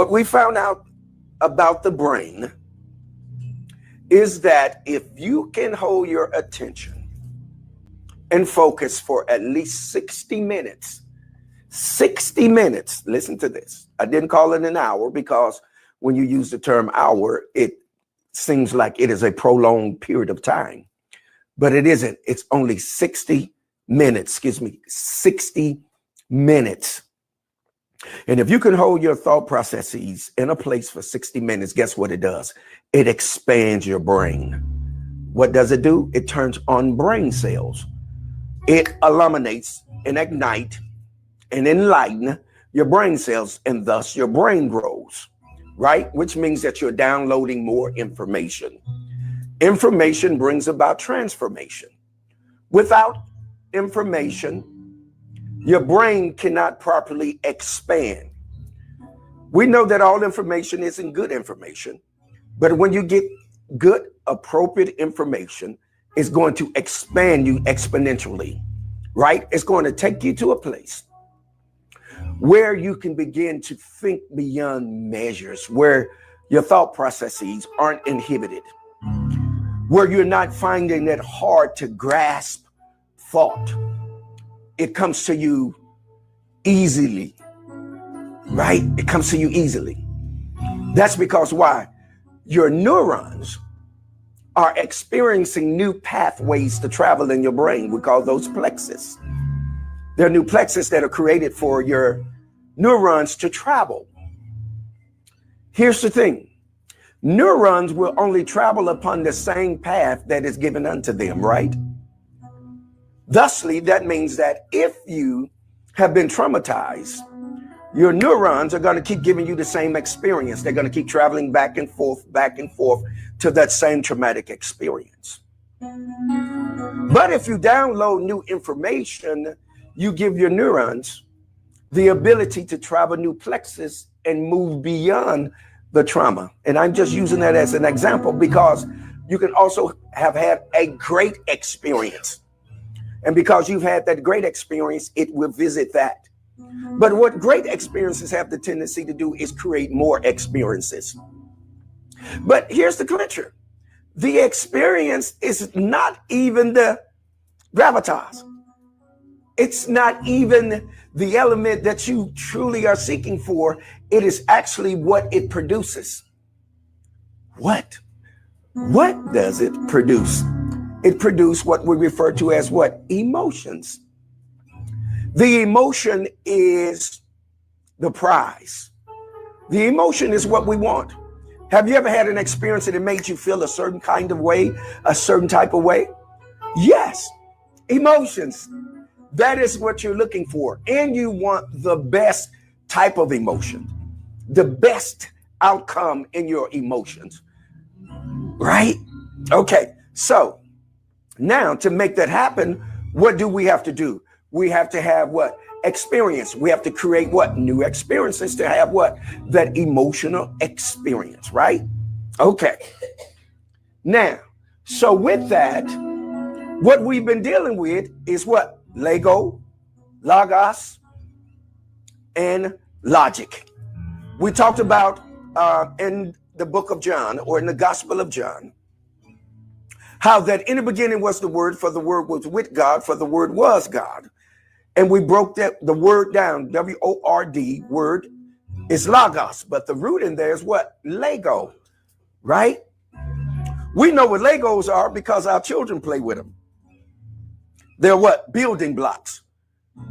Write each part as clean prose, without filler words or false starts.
What we found out about the brain is that if you can hold your attention and focus for at least 60 minutes, 60 minutes, listen to this. I didn't call it an hour because when you use the term hour, it seems like it is a prolonged period of time, but it isn't. It's only 60 minutes, 60 minutes. And if you can hold your thought processes in a place for 60 minutes, guess what it does? It expands your brain. What does it do? It turns on brain cells. It illuminates and ignites and enlighten your brain cells, and thus your brain grows, right? Which means that you're downloading more information. Information brings about transformation. Without information, your brain cannot properly expand. We know that all information isn't good information, but when you get good, appropriate information, it's going to expand you exponentially, right? It's going to take you to a place where you can begin to think beyond measures, where your thought processes aren't inhibited, where you're not finding it hard to grasp thought. It comes to you easily, right? It comes to you easily. That's because why? Your neurons are experiencing new pathways to travel in your brain. We call those plexus. There are new plexus that are created for your neurons to travel. Here's the thing. Neurons will only travel upon the same path that is given unto them, right? Thusly, that means that if you have been traumatized, your neurons are going to keep giving you the same experience. They're going to keep traveling back and forth to that same traumatic experience. But if you download new information, you give your neurons the ability to travel new plexus and move beyond the trauma. And I'm just using that as an example because you can also have had a great experience. And because you've had that great experience, it will visit that. But what great experiences have the tendency to do is create more experiences. But here's the clincher. The experience is not even the gravitas. It's not even the element that you truly are seeking for. It is actually what it produces. What? What does it produce? It produces what we refer to as what? Emotions. The emotion is the prize. The emotion is what we want. Have you ever had an experience that it made you feel a certain kind of way, a certain type of way? Yes, emotions. That is what you're looking for. And you want the best type of emotion, the best outcome in your emotions, right? Okay, so now to make that happen, what do we have to do? We have to have what? Experience. We have to create what? New experiences to have what? That emotional experience, right? Okay. Now, so with that, what we've been dealing with is what? Lego, logos, and logic. We talked about in the book of John, or in the Gospel of John, how that in the beginning was the Word, for the Word was with God, for the Word was God. And we broke the word down. W-O-R-D, word is logos, but the root in there is what? Lego, right? We know what Legos are because our children play with them. They're what? Building blocks.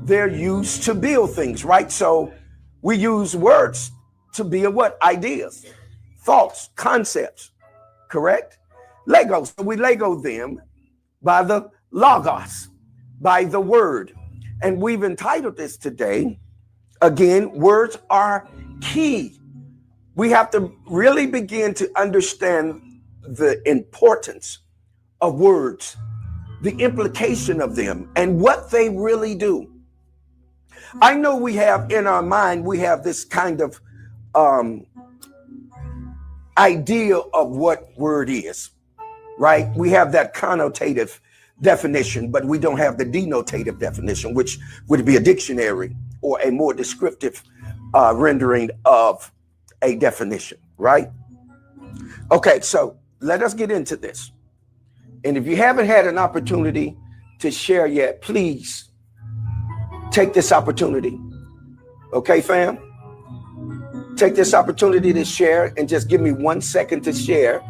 They're used to build things, right? So we use words to build what? Ideas, thoughts, concepts, correct? Legos. So we Lego them by the logos, by the word. And we've entitled this today, again, words are key. We have to really begin to understand the importance of words, the implication of them, and what they really do. I know we have in our mind, we have this kind of idea of what word is, right? We have that connotative definition, but we don't have the denotative definition, which would be a dictionary or a more descriptive rendering of a definition, right? Okay, so let us get into this. And if you haven't had an opportunity to share yet, please take this opportunity. Okay, fam? Take this opportunity to share and just give me 1 second to share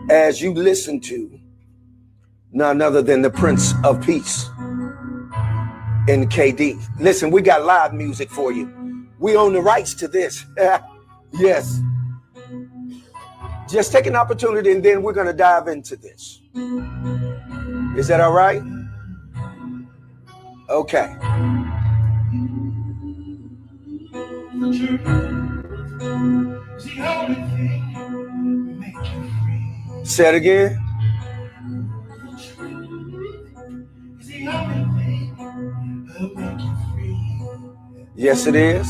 as you listen to none other than the Prince of Peace in KD. Listen, we got live music for you. We own the rights to this. Yes. Just take an opportunity and then we're going to dive into this. Is that all right? Okay. Say it again. Yes, it is.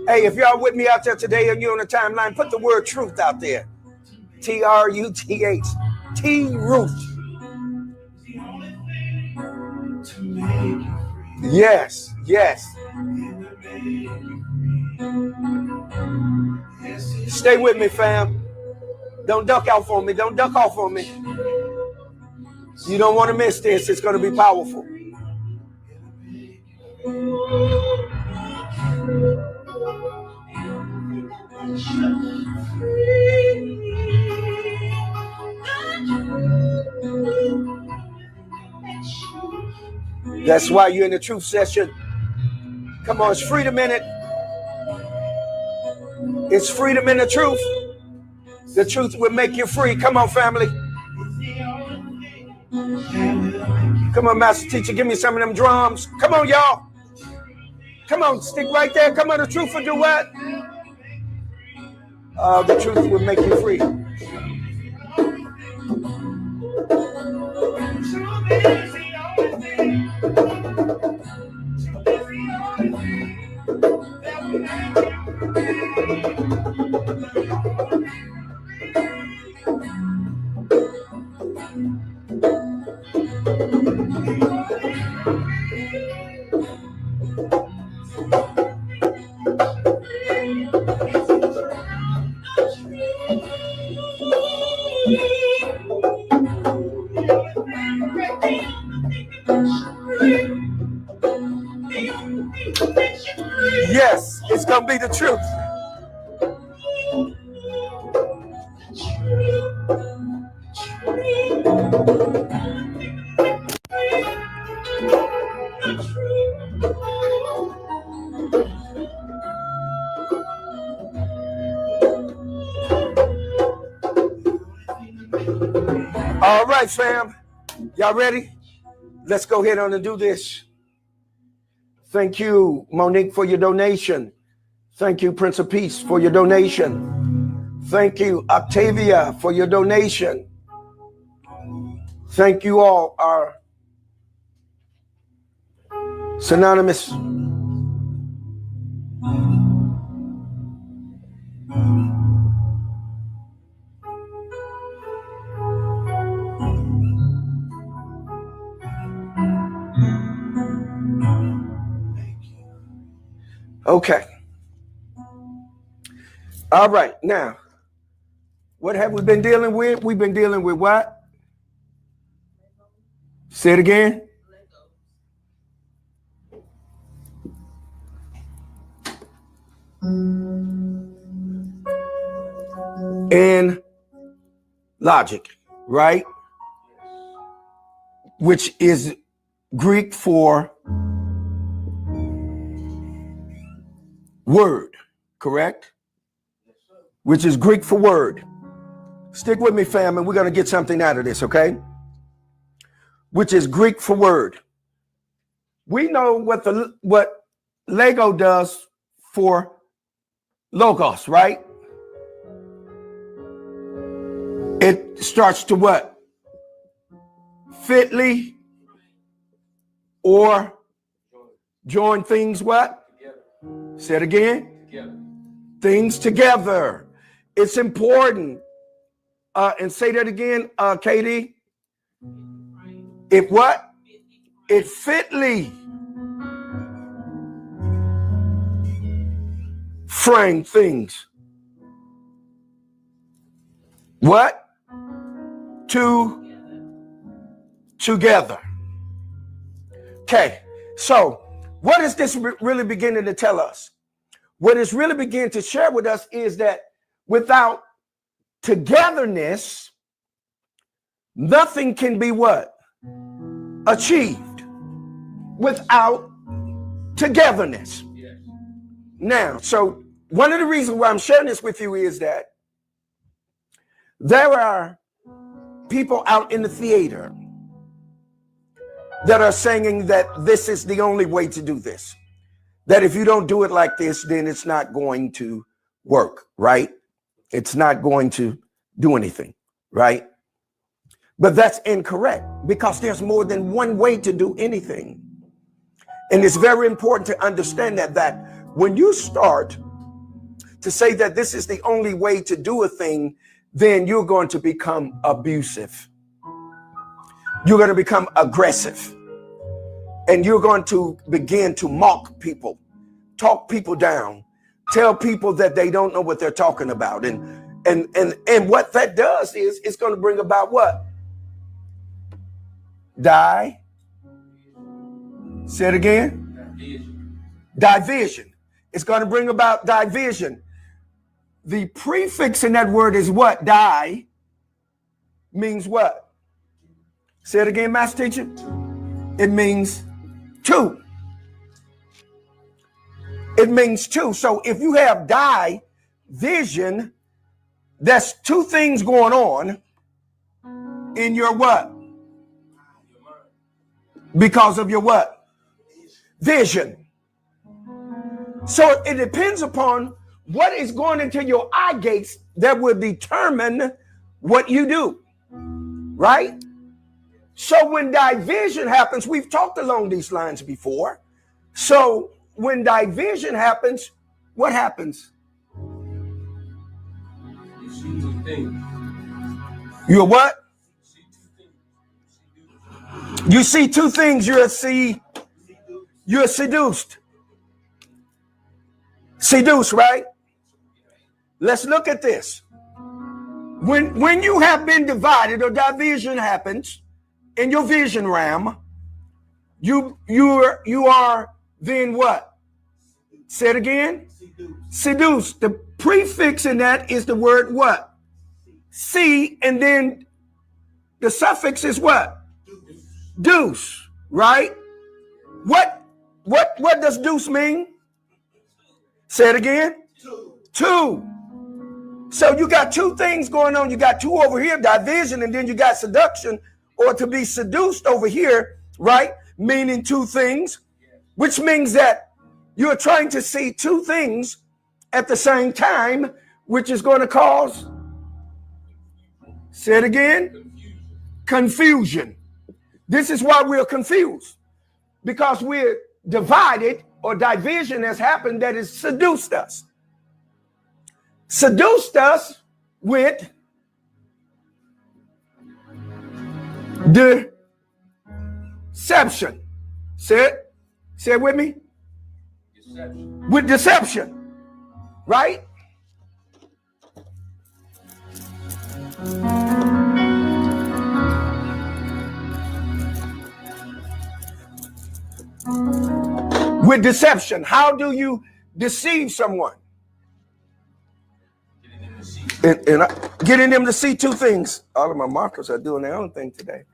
Hey, if y'all with me out there today and you're on the timeline, put the word truth out there. Truth. T-Ruth. Yes, yes. Stay with me, fam. Don't duck out for me. Don't duck off on me. You don't want to miss this. It's going to be powerful. That's why you're in the truth session. Come on, it's freedom in it. It's freedom in the truth. The truth will make you free. Come on, family. Come on, master teacher, give me some of them drums. Come on, y'all. Come on, stick right there. Come on, the truth will do what? The truth will make you free. Yes, it's going to be the truth. All right, fam. Y'all ready? Let's go ahead on and do this. Thank you, Monique, for your donation. Thank you, Prince of Peace, for your donation. Thank you, Octavia, for your donation. Thank you all, our synonymous. Okay. All right. Now, what have we been dealing with? We've been dealing with what? Say it again. And logic, right? Which is Greek for word, correct? Which is Greek for word. Stick with me, fam, and we're going to get something out of this, okay? Which is Greek for word. We know what Lego does for logos, right? It starts to what? Fitly or join things what? Together. Say it again. Together. Things together. It's important. And say that again, Katie. It what? It fitly. frame things. What? Together. Okay, so what is this really beginning to tell us? What it's really beginning to share with us is that without togetherness, nothing can be what? Achieved without togetherness. Yes. Now, so one of the reasons why I'm sharing this with you is that there are people out in the theater that are saying that this is the only way to do this. That if you don't do it like this, then it's not going to work, right? It's not going to do anything, right? But that's incorrect, because there's more than one way to do anything. And it's very important to understand that when you start to say that this is the only way to do a thing, then you're going to become abusive. You're going to become aggressive. And you're going to begin to mock people, talk people down, tell people that they don't know what they're talking about. And what that does is it's going to bring about what? Say it again. Division. It's going to bring about division. The prefix in that word is what? Die means what? Say it again, master teacher. It means two. It means two. So if you have division, that's two things going on in your what? Because of your what? Vision. So it depends upon what is going into your eye gates that will determine what you do, right? So when division happens, we've talked along these lines before. So when division happens, what happens? You see two things. You're what? You see two things. You're seduced. Seduced, right? Let's look at this. When you have been divided or division happens in your vision realm, you are then what? Say it again. Seduced. The prefix in that is the word what? See, and then the suffix is what? Deuce, right? What does deuce mean? Say it again. Two. So you got two things going on. You got two over here, division, and then you got seduction, or to be seduced over here, right? Meaning two things, which means that you're trying to see two things at the same time, which is going to cause, say it again, confusion. This is why we're confused, because we're divided, or division has happened that has seduced us. Seduced us with deception. Say it with me. Deception. With deception, right? With deception. How do you deceive someone? Getting them to see two things. All of my markers are doing their own thing today.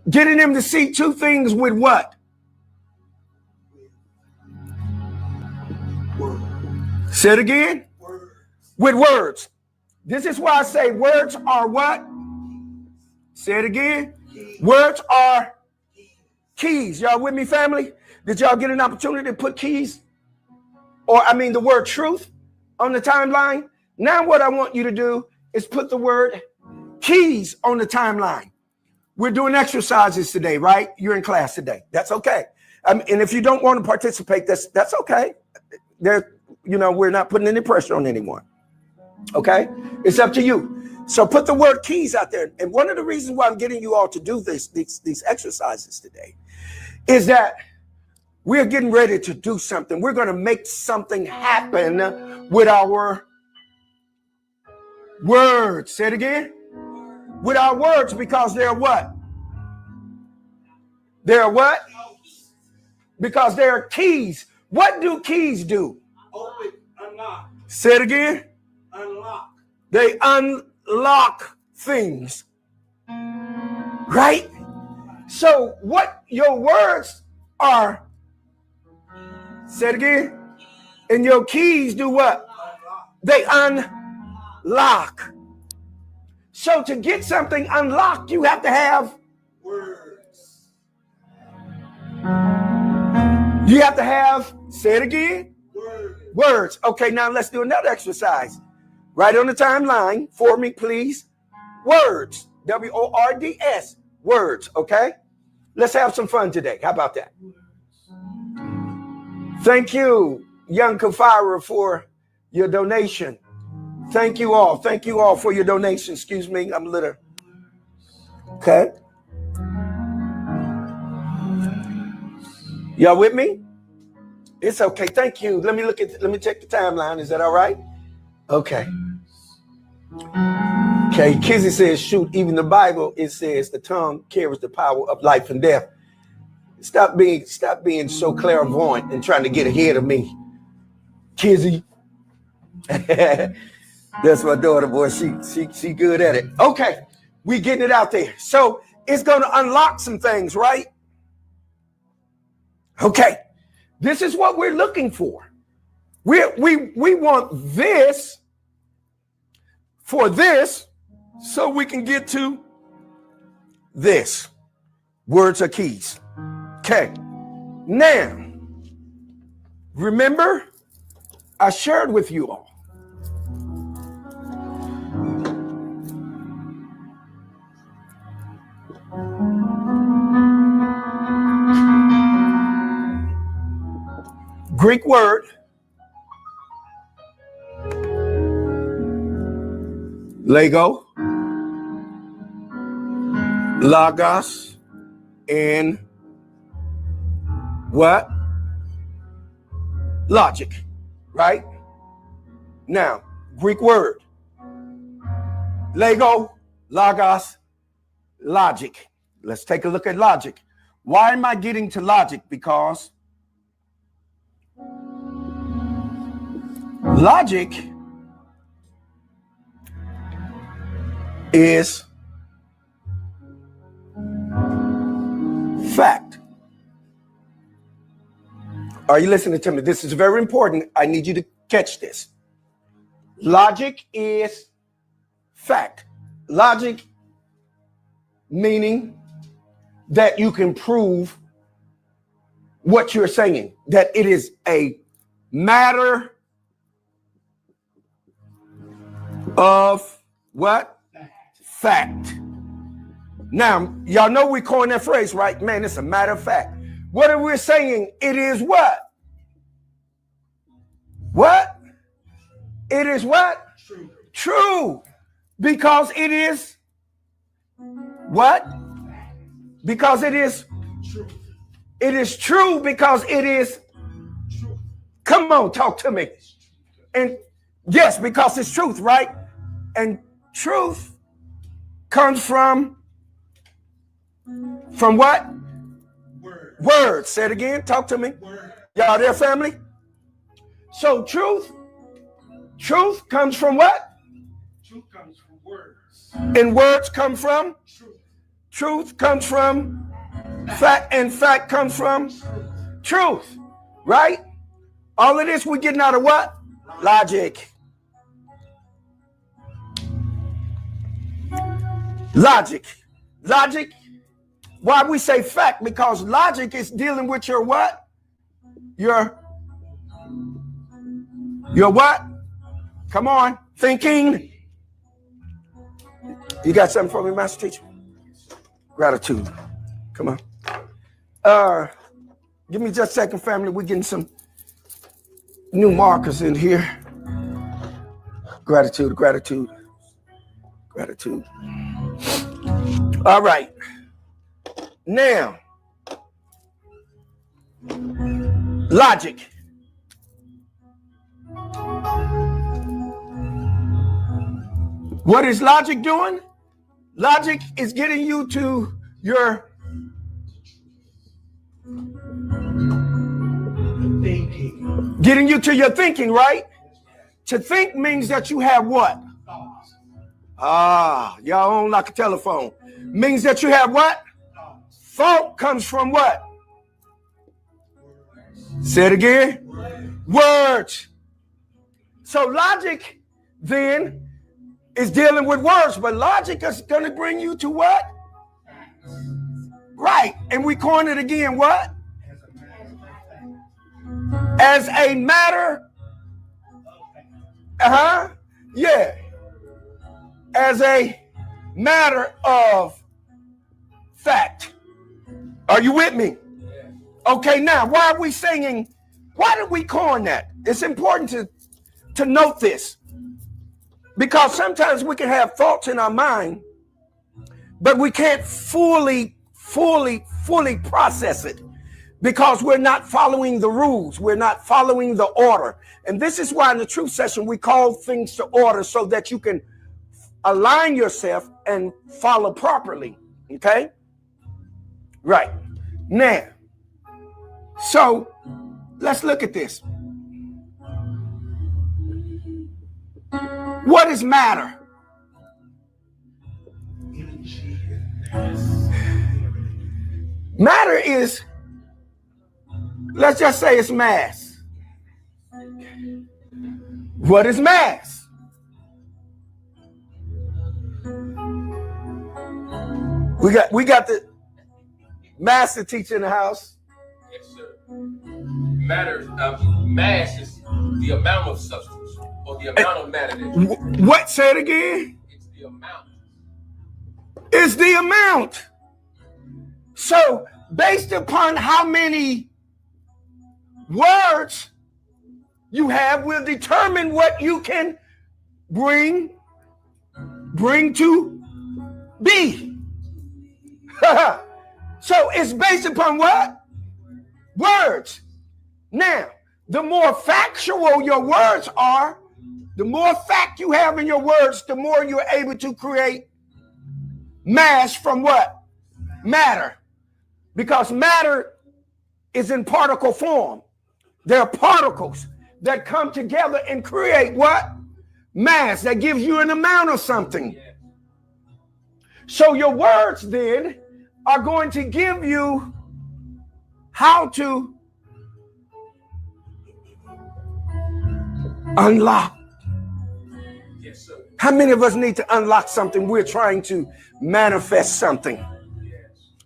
Getting them to see two things with what? Say it again. With words. This is why I say words are what? Say it again. Words are keys. Y'all with me, family? Did y'all get an opportunity to put keys, or the word truth on the timeline? Now what I want you to do is put the word keys on the timeline. We're doing exercises today, right? You're in class today. That's okay. And if you don't want to participate, that's okay. We're not putting any pressure on anyone. Okay? It's up to you. So put the word keys out there. And one of the reasons why I'm getting you all to do these exercises today is that We're getting ready to do something. We're going to make something happen with our words. Say it again. With our words, because they're what? They're what? Because they're keys. What do keys do? Open, unlock. Say it again. Unlock. They unlock things. Right? So what your words are, say it again, and your keys do what? They unlock. So to get something unlocked, you have to have words. You have to have, say it again, Words. Words. Okay, now let's do another exercise. Right on the timeline for me, please. Words. W-O-R-D-S. Words, okay? Let's have some fun today. How about that? Thank you, young Kafira, for your donation. Thank you all. Thank you all for your donation. Excuse me, I'm a little. Okay. Y'all with me? It's okay. Thank you. Let me check the timeline. Is that all right? Okay. Okay, Kizzy says, shoot, even the Bible, it says the tongue carries the power of life and death. Stop being so clairvoyant and trying to get ahead of me. Kizzy. That's my daughter, boy. She good at it. Okay, we getting it out there. So it's going to unlock some things, right? Okay, this is what we're looking for. We want this for this so we can get to this. Words are keys. Okay, now, remember, I shared with you all Greek word Lego, Logos, and what? Logic, right? Now, Greek word Lego, Logos, logic. Let's take a look at logic. Why am I getting to logic? Because logic is fact. Are you listening to me? This is very important. I need you to catch this. Logic is fact. Logic meaning that you can prove what you're saying, that it is a matter of what? Fact. Now, y'all know we coined that phrase, right? Man, it's a matter of fact. What are we saying? It is what? What? It is what? True. True. Because it is what? Because it is True. It is true because it is True. Come on, talk to me. And yes, because it's truth, right? And truth comes from what? Word. Words. Say it again. Talk to me. Word. Y'all there, family? So truth comes from what? Truth comes from words. And words come from? Truth. Truth comes from fact, and fact comes from truth, right? All of this we're getting out of what? Logic. Logic. Logic. Why we say fact? Because logic is dealing with your what? Your what? Come on. Thinking. You got something for me, Master Teacher? Gratitude. Come on. Give me just a second, family. We're getting some new markers in here. Gratitude, gratitude, gratitude. All right. Now, Logic. What is logic doing? Logic is getting you to your Thinking. getting you to your thinking, right? To think means that you have what? Thoughts. Y'all don't like a telephone. Means that you have what? Thoughts. Thought comes from what? Words. Say it again. Words. Words. So logic then is dealing with words, but logic is going to bring you to what? Right. And we coin it again, what? As a matter of fact. Yeah. As a matter of fact. Are you with me? Okay, now, why are we singing? Why did we coin that? It's important to note this. Because sometimes we can have thoughts in our mind, but we can't fully process it because we're not following the rules. We're not following the order. And this is why in the truth session, we call things to order so that you can align yourself and follow properly. Okay? Right. Now, so let's look at this. What is matter? Energy. Matter is, let's just say it's mass. What is mass? We got the master teacher in the house. Yes, sir. Mass is the amount of substance or the amount of matter. What? Say it again. It's the amount. It's the amount. So based upon how many words you have will determine what you can bring to be. So it's based upon what? Words. Now, the more factual your words are, the more fact you have in your words, the more you're able to create mass from what? Matter. Because matter is in particle form. There are particles that come together and create what? Mass that gives you an amount of something. So your words then are going to give you how to unlock. Yes, sir. How many of us need to unlock something? We're trying to manifest something.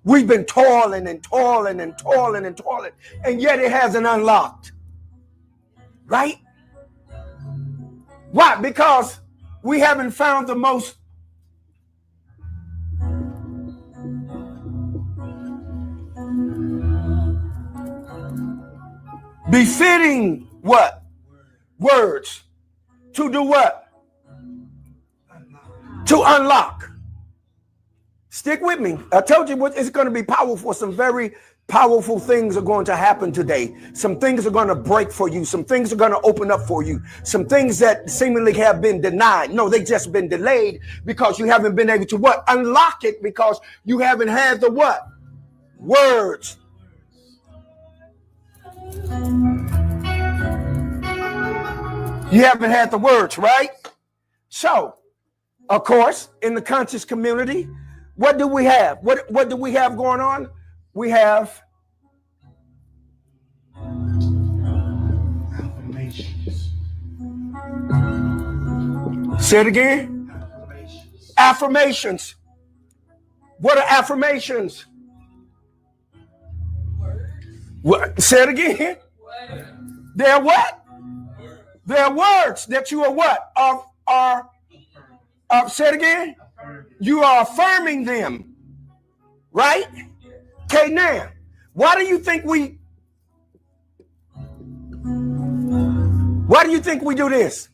We've been toiling and toiling and toiling and toiling, and yet it hasn't unlocked. Right? Why? Because we haven't found the most befitting what? Words. To do what? To unlock. Stick with me. I told you what it's going to be powerful. Some very powerful things are going to happen today. Some things are going to break for you. Some things are going to open up for you. Some things that seemingly have been denied. No, they've just been delayed because you haven't been able to what? Unlock it because you haven't had the what? Words. You haven't had the words, right? So, of course, in the conscious community, what do we have? What do we have going on? We have Affirmations. say it again. Affirmations. Affirmations. What are affirmations? What? Say it again. They're what? They're words that you are what? Say it again. You are affirming them. Right? Okay, now, why do you think we do this?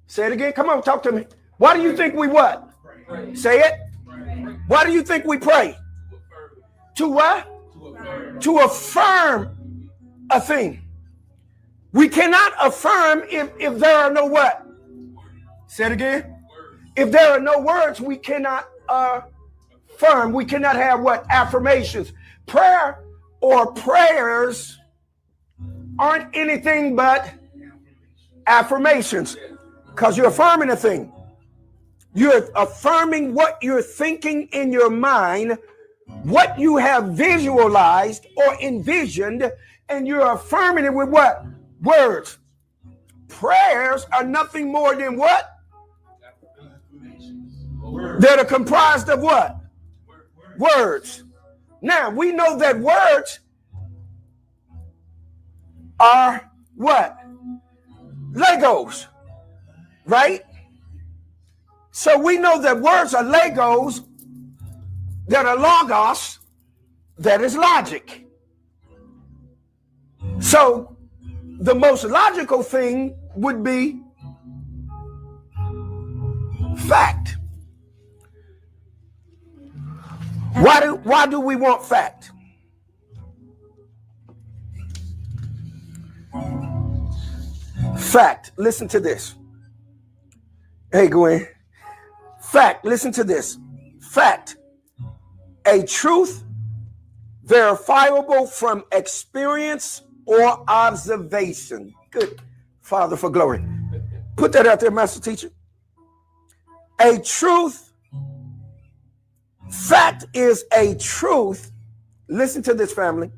Say it again. Come on, talk to me. Why do you think we what? Pray. Say it. Why do you think we pray? To affirm. To what? To affirm. To affirm a thing. We cannot affirm if there are no what? Say it again. If there are no words, we cannot affirm. We cannot have what? Affirmations. Prayer or prayers aren't anything but affirmations, because you're affirming a thing. You're affirming what you're thinking in your mind, what you have visualized or envisioned, and you're affirming it with what? Words. Prayers are nothing more than what? That are comprised of what? Words. Now, we know that words are what? Legos, right? So we know that words are Legos, that are logos, that is logic. So the most logical thing would be fact. Why do we want fact? Fact. Listen to this. Hey, Gwen. Fact. Listen to this. Fact. A truth verifiable from experience or observation. Good Father for glory. Put that out there, Master Teacher. A truth. Fact is a truth. Listen to this, family.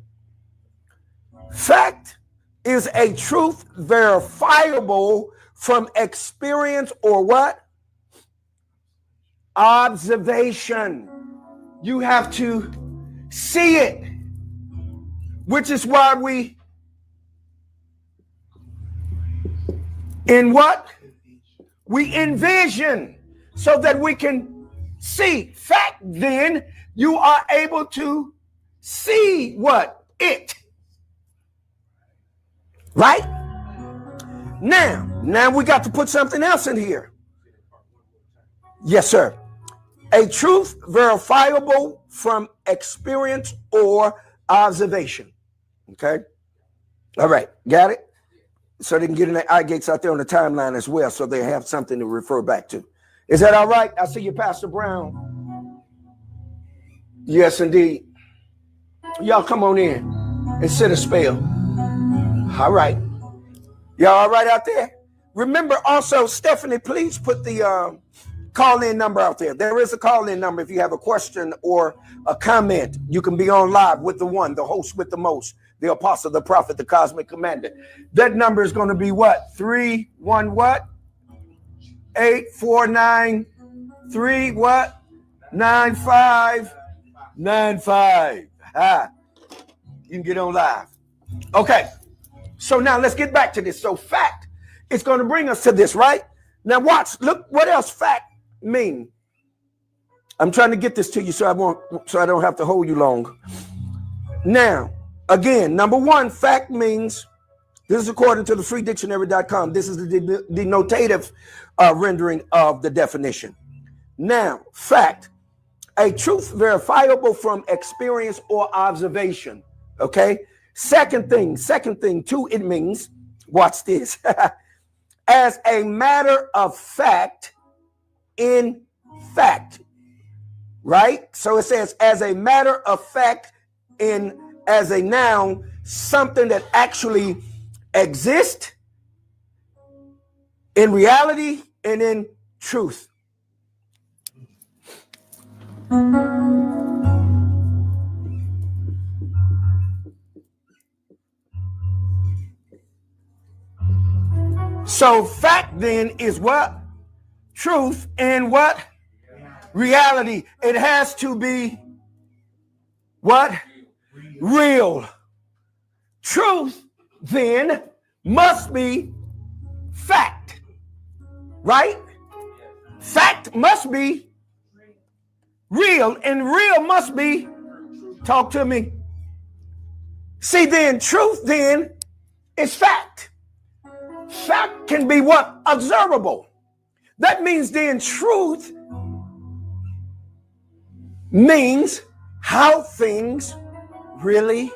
Fact is a truth verifiable from experience or what? Observation. You have to see it, which is why we envision, so that we can see. Fact, then, you are able to see what? It. Right? Now we got to put something else in here. Yes, sir. A truth verifiable from experience or observation. Okay? All right. Got it? So they can get in the eye gates out there on the timeline as well, so they have something to refer back to. Is that all right? I see you, Pastor Brown. Yes, indeed. Y'all come on in and sit a spell. All right. Y'all all right out there? Remember also, Stephanie, please put the call-in number out there. There is a call-in number if you have a question or a comment. You can be on live with the one, the host with the most, the apostle, the prophet, the cosmic commander. That number is going to be what? 31 what? 8493 what? 9595. You can get on live. Okay. So now let's get back to this. So fact is going to bring us to this, right? Now watch. Look what else fact mean. I'm trying to get this to you so I don't have to hold you long. Now, again, number one, fact means, this is according to the freedictionary.com. This is the denotative rendering of the definition. Now, fact, a truth verifiable from experience or observation. Okay. Second thing, too, it means, watch this, as a matter of fact, in fact, right? So it says, as a matter of fact, as a noun, something that actually exists in reality and in truth. So fact then is what? Truth and what? Reality. It has to be what? Real. Truth then must be fact. Right? Fact must be real, and real must be, talk to me. See, then truth then is fact. Fact can be what? Observable. That means then truth means how things really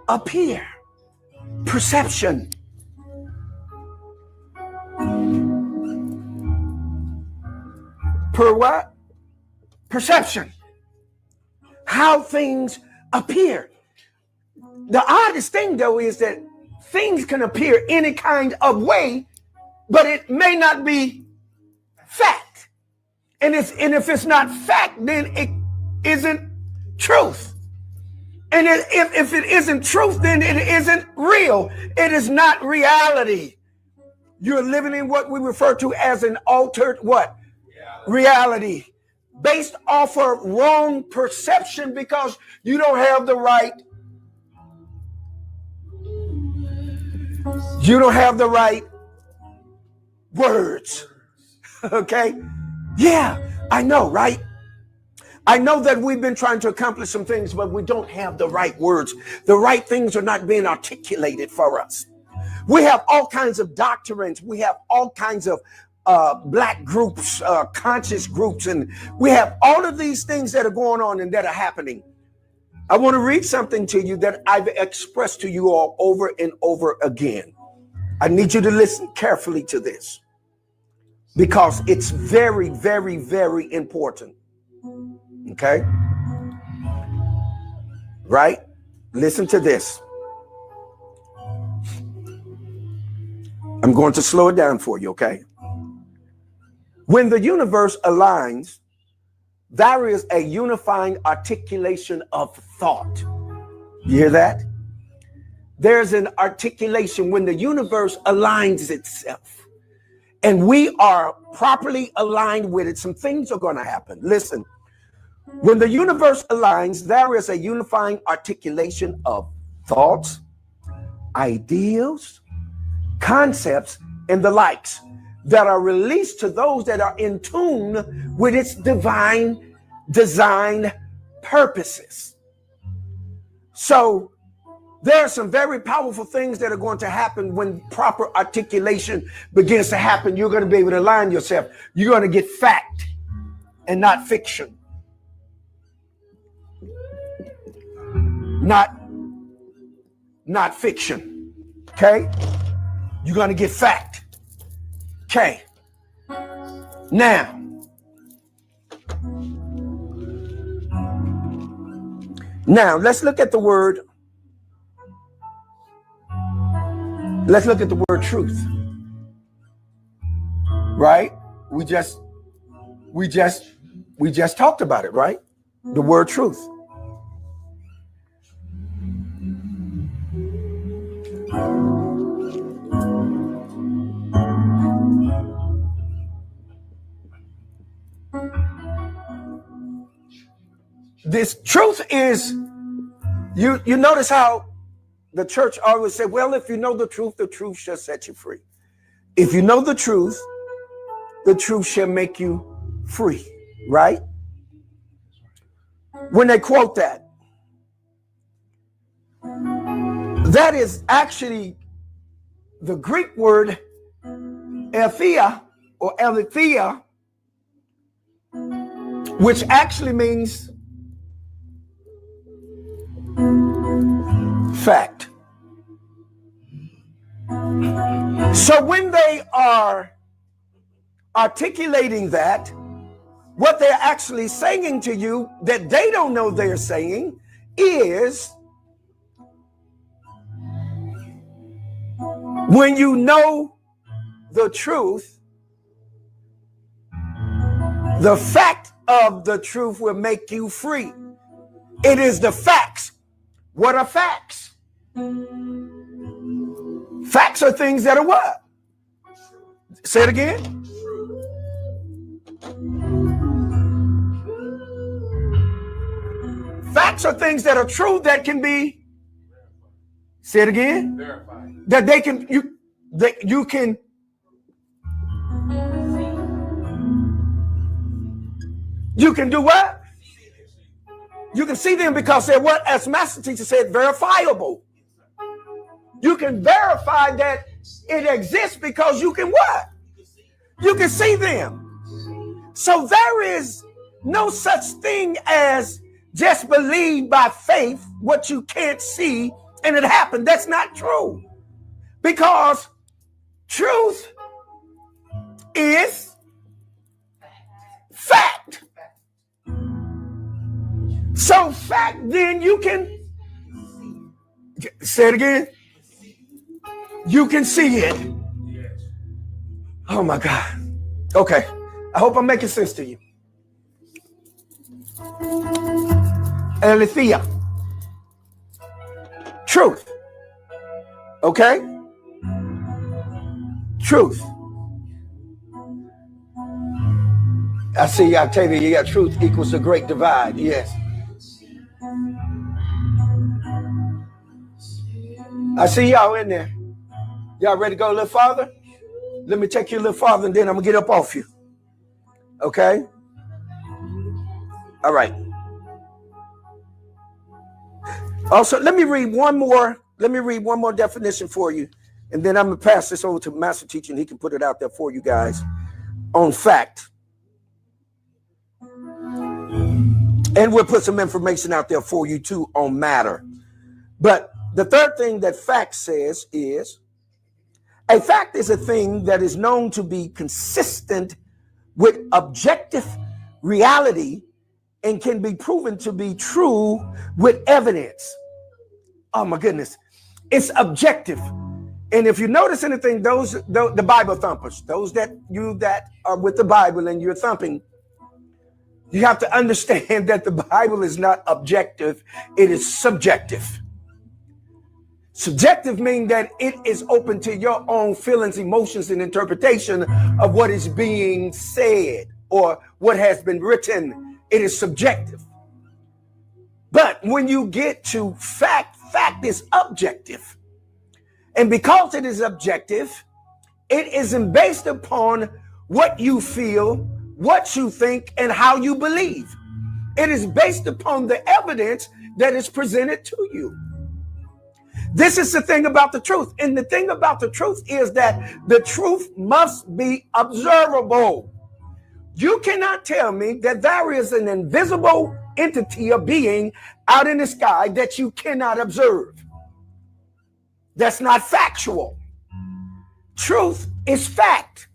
appear. Perception. per what? Perception. How things appear. The oddest thing, though, is that things can appear any kind of way, but it may not be fact. And if it's not fact, then it isn't truth. And if it isn't truth, then it isn't real. It is not reality. You're living in what we refer to as an altered what? Reality. Based off of wrong perception because you don't have the right. You don't have the right words. Okay? Yeah, I know, right? I know that we've been trying to accomplish some things, but we don't have the right words. The right things are not being articulated for us. We have all kinds of doctrines. We have all kinds of black groups, conscious groups, and we have all of these things that are going on and that are happening. I want to read something to you that I've expressed to you all over and over again. I need you to listen carefully to this because it's very, very, very important. Okay? Right? Listen to this. I'm going to slow it down for you, okay? When the universe aligns, there is a unifying articulation of thought. You hear that? There's an articulation when the universe aligns itself and we are properly aligned with it. Some things are going to happen. Listen, when the universe aligns, there is a unifying articulation of thoughts, ideals, concepts, and the likes that are released to those that are in tune with its divine design purposes. So there are some very powerful things that are going to happen when proper articulation begins to happen. You're going to be able to align yourself. You're going to get fact and not fiction. Not fiction. Okay? You're going to get fact. Okay. Now, let's look at the word. Let's look at the word truth. Right? We just talked about it, right? The word truth. This truth is, you notice how the church always said, well, if you know the truth shall set you free. If you know the truth shall make you free, right? When they quote that, that is actually the Greek word ethia or aletheia, which actually means fact. So when they are articulating that, what they're actually saying to you that they don't know they're saying is, when you know the truth, the fact of the truth will make you free. It is the facts. What are facts? Facts are things that are what? Say it again. Facts are things that are true that can be, say it again, verified. That they can, you can, you can do what? You can see them because they're what? As Master Teacher said, verifiable. You can verify that it exists because you can what? You can see them. So there is no such thing as just believe by faith what you can't see and it happened. That's not true. Because truth is fact. So fact, then you can say it again. You can see it. Yes. Oh my God. Okay. I hope I'm making sense to you. Aletheia. Truth. Okay? Truth. I see Octavia, you got truth equals the great divide. Yes. I see y'all in there. Y'all ready to go a little farther? Let me take you a little farther and then I'm going to get up off you. Okay? All right. Also, let me read one more definition for you. And then I'm going to pass this over to Master Teacher and he can put it out there for you guys on fact. And we'll put some information out there for you too on matter. But the third thing that fact says is a fact is a thing that is known to be consistent with objective reality and can be proven to be true with evidence. Oh my goodness. It's objective. And if you notice anything, the Bible thumpers, those that are with the Bible and you're thumping, you have to understand that the Bible is not objective. It is subjective. Subjective means that it is open to your own feelings, emotions, and interpretation of what is being said or what has been written. It is subjective. But when you get to fact is objective. And because it is objective, it isn't based upon what you feel, what you think, and how you believe. It is based upon the evidence that is presented to you. This is the thing about the truth. And the thing about the truth is that the truth must be observable. You cannot tell me that there is an invisible entity or being out in the sky that you cannot observe. That's not factual. Truth is fact.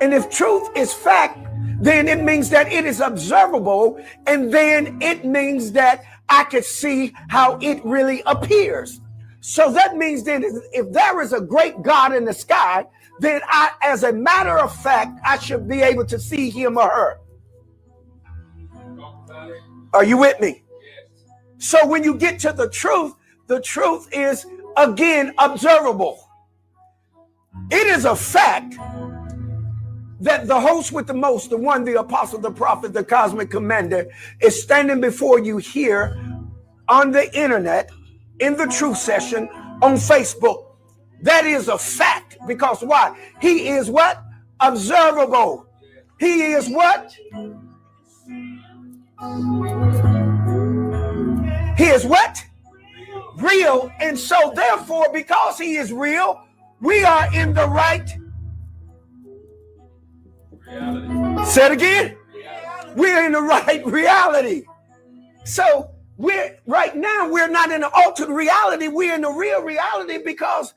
And if truth is fact, then it means that it is observable. And then it means that I could see how it really appears. So that means then if there is a great God in the sky, then I, as a matter of fact, I should be able to see him or her. Are you with me? So when you get to the truth is, again, observable. It is a fact that the host with the most, the one, the apostle, the prophet, the cosmic commander, is standing before you here on the internet, in the truth session, on Facebook. That is a fact. Because why? He is what? Observable. He is what? He is what? Real. And so therefore, because he is real, we are in the right reality. Say it again. We're in the right reality. So we're not in an altered reality. We're in the real reality because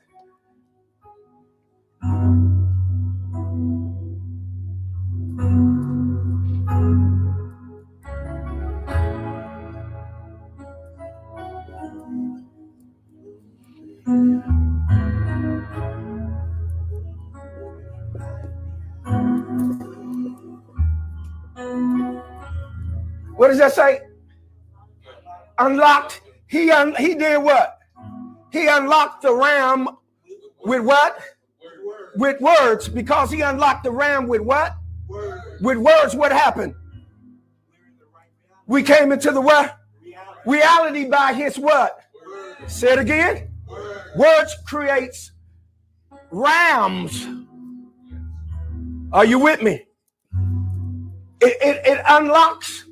what does that say? Unlocked. He did what? He unlocked the ram with what? With words. Because he unlocked the ram with what? With words. What happened? We came into the what? Reality by his what? Say it again. Words creates rams. Are you with me? It unlocks.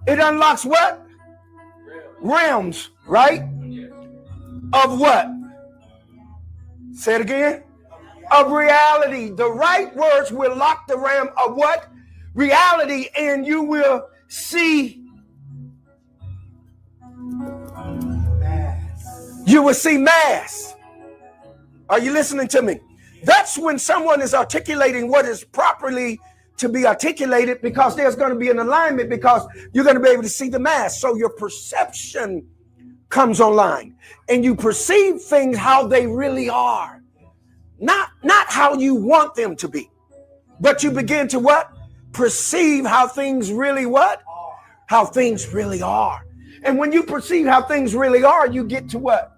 It unlocks what? Realms, right? Of what? Say it again. Of reality. The right words will lock the ram of what? Reality, and you will see. You will see mass. Are you listening to me? That's when someone is articulating what is properly to be articulated because there's going to be an alignment because you're going to be able to see the mass. So your perception comes online and you perceive things how they really are. Not how you want them to be, but you begin to what? Perceive how things really what? How things really are. And when you perceive how things really are, you get to what?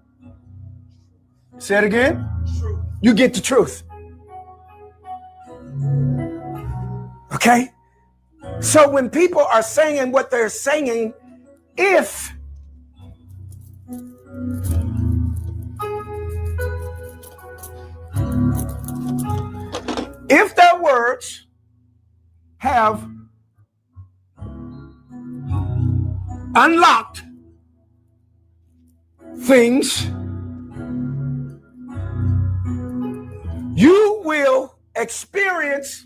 Say it again. Truth. You get the truth. Okay? So when people are saying what they're saying, if their words have unlocked things, you will experience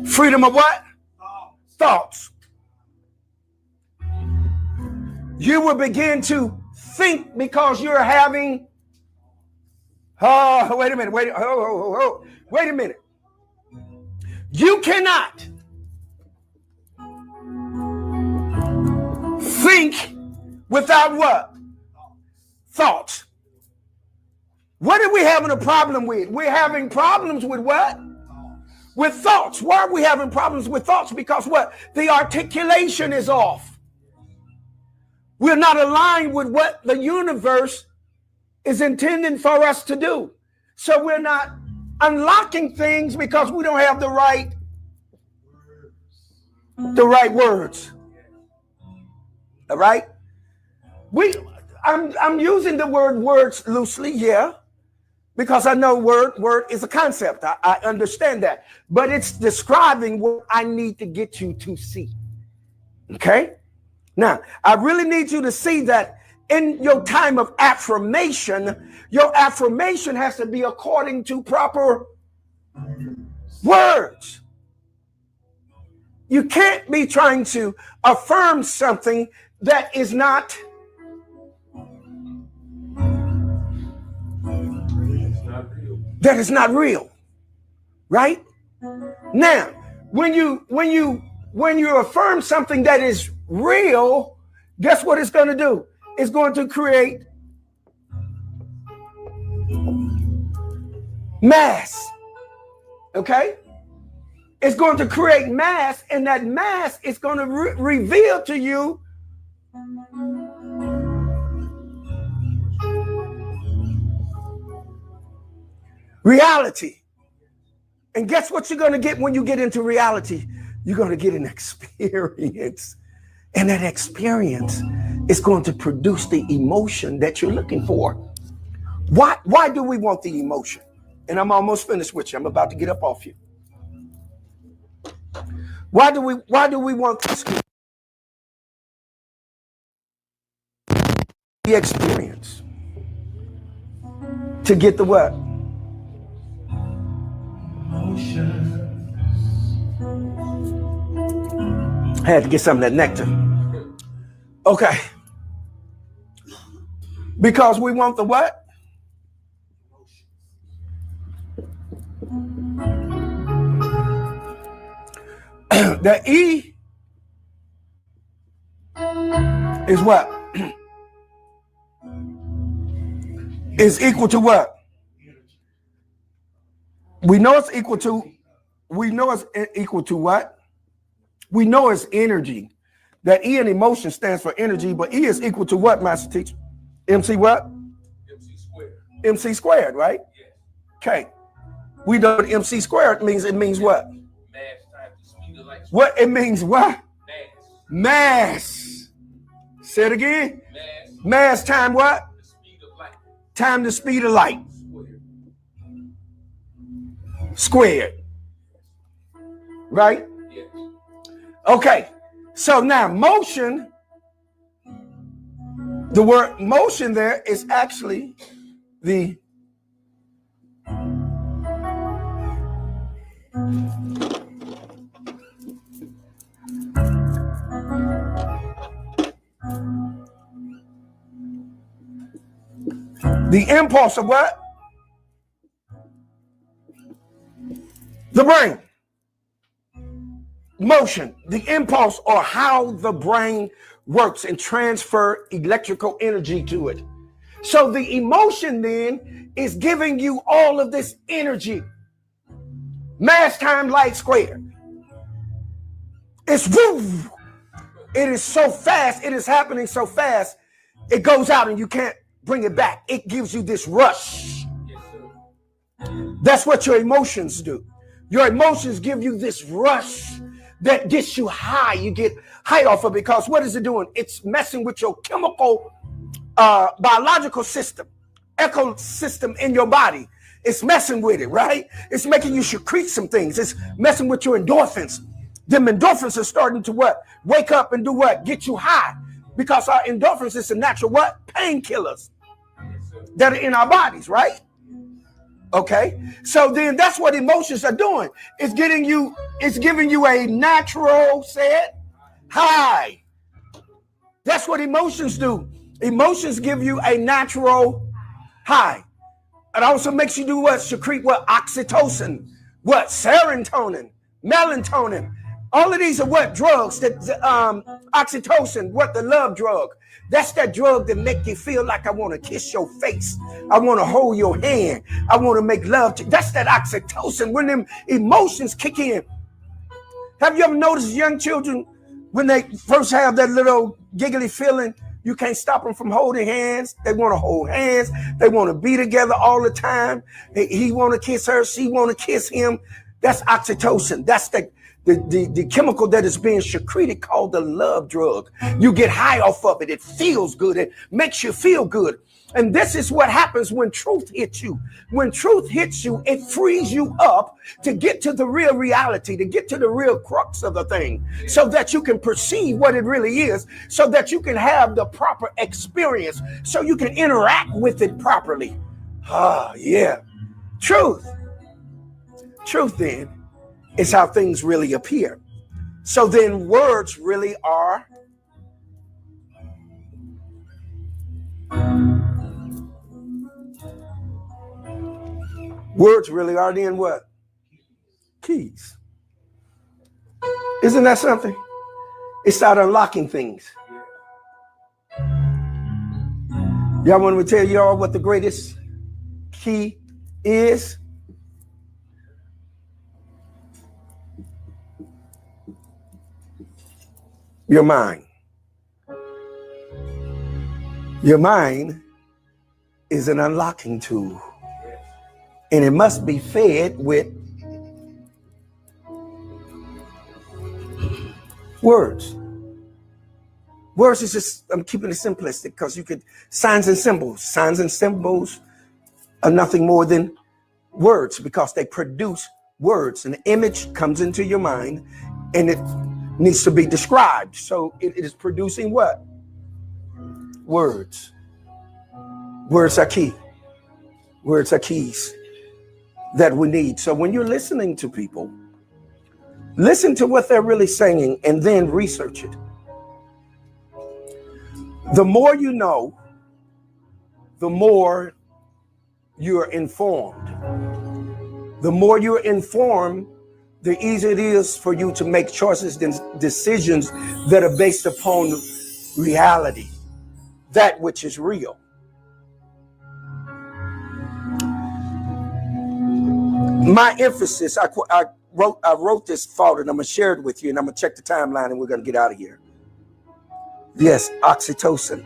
freedom of what? Thoughts. You will begin to think because you're having, wait a minute, wait a minute. You cannot think without what? Thoughts. What are we having a problem with? We're having problems with what? With thoughts. Why are we having problems with thoughts? Because what? The articulation is off. We're not aligned with what the universe is intending for us to do. So we're not unlocking things because we don't have the right words. All right? I'm using the word words loosely, yeah, because I know word is a concept. I understand that. But it's describing what I need to get you to see. Okay? Now, I really need you to see that in your time of affirmation, your affirmation has to be according to proper words. You can't be trying to affirm something that is not real. Right? Now, when you affirm something that is real, guess what it's going to do? It's going to create mass. Okay? It's going to create mass, and that mass is going to reveal to you reality. And guess what you're going to get when you get into reality? You're going to get an experience. And that experience is going to produce the emotion that you're looking for. Why do we want the emotion? And I'm almost finished with you. I'm about to get up off you. Why do we want this? The experience. To get the what? I had to get some of that nectar. Okay. Because we want the what? The E is what? Is equal to what? We know it's equal to what? We know it's energy. That E in emotion stands for energy, but E is equal to what, master teacher? MC what? MC squared. MC squared, right? Yes. Okay. We know what MC squared means. It means what? Mass times the speed of light. What? It means what? Mass. Mass. Say it again. Mass. Mass time what? The speed of light. Time the speed of light. Squared. Squared. Right? Yes. Okay. So now motion, the word motion there is actually the The impulse of what? The brain. Motion, the impulse, or how the brain works and transfer electrical energy to it. So the emotion then is giving you all of this energy. Mass times light squared. It's woo. It is so fast. It is happening so fast. It goes out and you can't bring it back. It gives you this rush. Yes, sir. That's what your emotions do. Your emotions give you this rush that gets you high. You get high off of it because what is it doing? It's messing with your chemical, biological system, ecosystem in your body. It's messing with it, right? It's making you secrete some things. It's messing with your endorphins. Them endorphins are starting to what? Wake up and do what? Get you high. Because our endorphins is a natural what? Painkillers that are in our bodies, right? Okay. So then that's what emotions are doing. It's giving you a natural, say it, high. That's what emotions do. Emotions give you a natural high. It also makes you do what? Secrete what? Oxytocin, what? Serotonin, melatonin. All of these are what? Drugs. That oxytocin, what? The love drug. That's that drug that make you feel like I want to kiss your face. I want to hold your hand. I want to make love to you. That's that oxytocin when them emotions kick in. Have you ever noticed young children when they first have that little giggly feeling? You can't stop them from holding hands. They want to hold hands. They want to be together all the time. He want to kiss her. She want to kiss him. That's oxytocin. That's the chemical that is being secreted called the love drug. You get high off of it. It feels good. It makes you feel good. And this is what happens when truth hits you. When truth hits you, it frees you up to get to the real reality, to get to the real crux of the thing, so that you can perceive what it really is, so that you can have the proper experience, so you can interact with it properly. Yeah. Truth then is how things really appear. So then words really are then what? Keys. Isn't that something? It started unlocking things. Y'all want me to tell y'all what the greatest key is? Your mind. Your mind is an unlocking tool. And it must be fed with words. Words is just, I'm keeping it simplistic because you could, signs and symbols. Signs and symbols are nothing more than words because they produce words. An image comes into your mind and it needs to be described. So it is producing what? Words. Words are key. Words are keys that we need. So when you're listening to people, listen to what they're really saying and then research it. The more you know, the more you're informed. The more you're informed, the easier it is for you to make choices and decisions that are based upon reality, that which is real. My emphasis, I wrote this thought and I'm going to share it with you and I'm going to check the timeline and we're going to get out of here. Yes, oxytocin.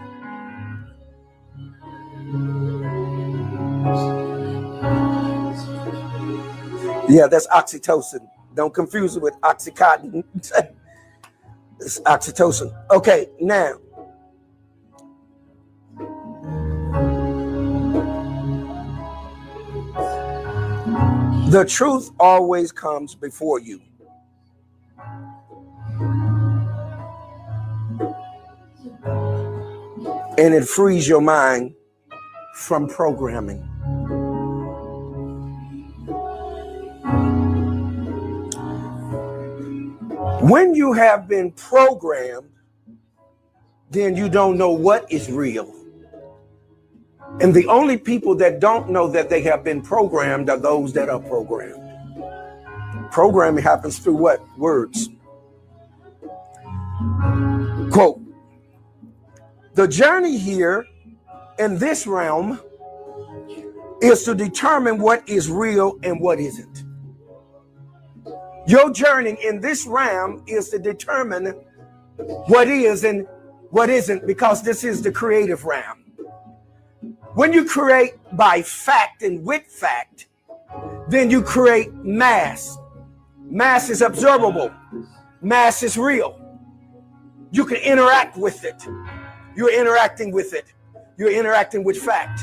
Yeah, that's oxytocin. Don't confuse it with Oxycontin. It's oxytocin. Okay, now. The truth always comes before you. And it frees your mind from programming. When you have been programmed, then you don't know what is real. And the only people that don't know that they have been programmed are those that are programmed. Programming happens through what? Words. Quote, the journey here in this realm is to determine what is real and what isn't. Your journey in this realm is to determine what is and what isn't, because this is the creative realm. When you create by fact and with fact, then you create mass. Mass is observable. Mass is real. You can interact with it. You're interacting with it. You're interacting with fact.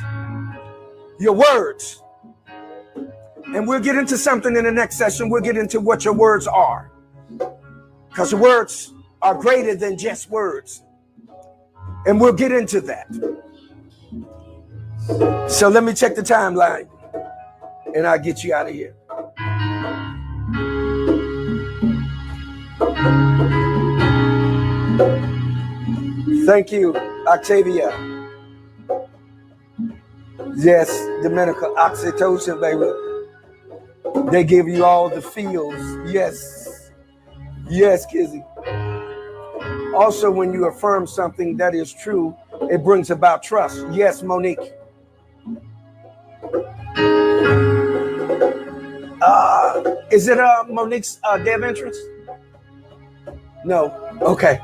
Your words. And we'll get into something in the next session. We'll get into what your words are. Because your words are greater than just words. And we'll get into that. So let me check the timeline. And I'll get you out of here. Thank you, Octavia. Yes, Dominica, oxytocin, baby. They give you all the feels. Yes. Yes, Kizzy. Also, when you affirm something that is true, it brings about trust. Yes, Monique. Is it Monique's dev entrance? No. Okay.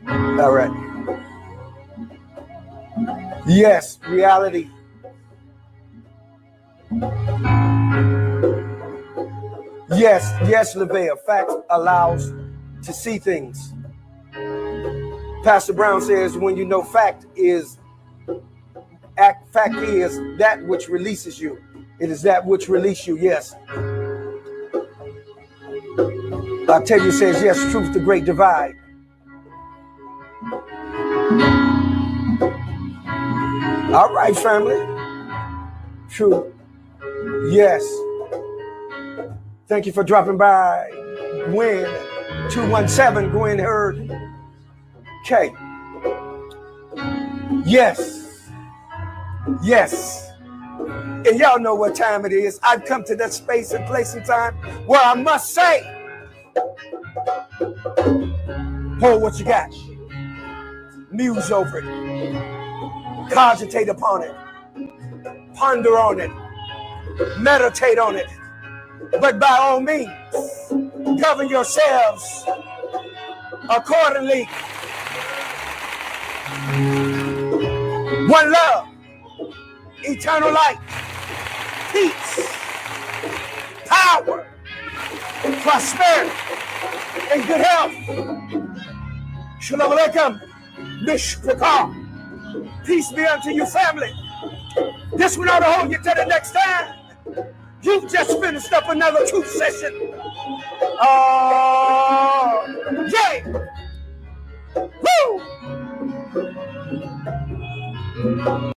All right. Yes, reality. Yes, Lavea. Fact allows to see things. Pastor Brown says when you know fact is that which releases you. It is that which releases you, yes. Octavia says, yes, truth, the great divide. All right, family. True. Yes. Thank you for dropping by. Gwen, 217, Gwen Heard. Okay. Yes. Yes. And y'all know what time it is. I've come to that space and place and time where I must say, hold what you got. Muse over it. Cogitate upon it. Ponder on it. Meditate on it. But by all means, govern yourselves accordingly. One love, eternal light, peace, power, prosperity, and good health. Shalom Aleichem, Mishpachah. Peace be unto you, family. This one ought to hold you to the next time. You've just finished up another truth session. Yeah. Woo!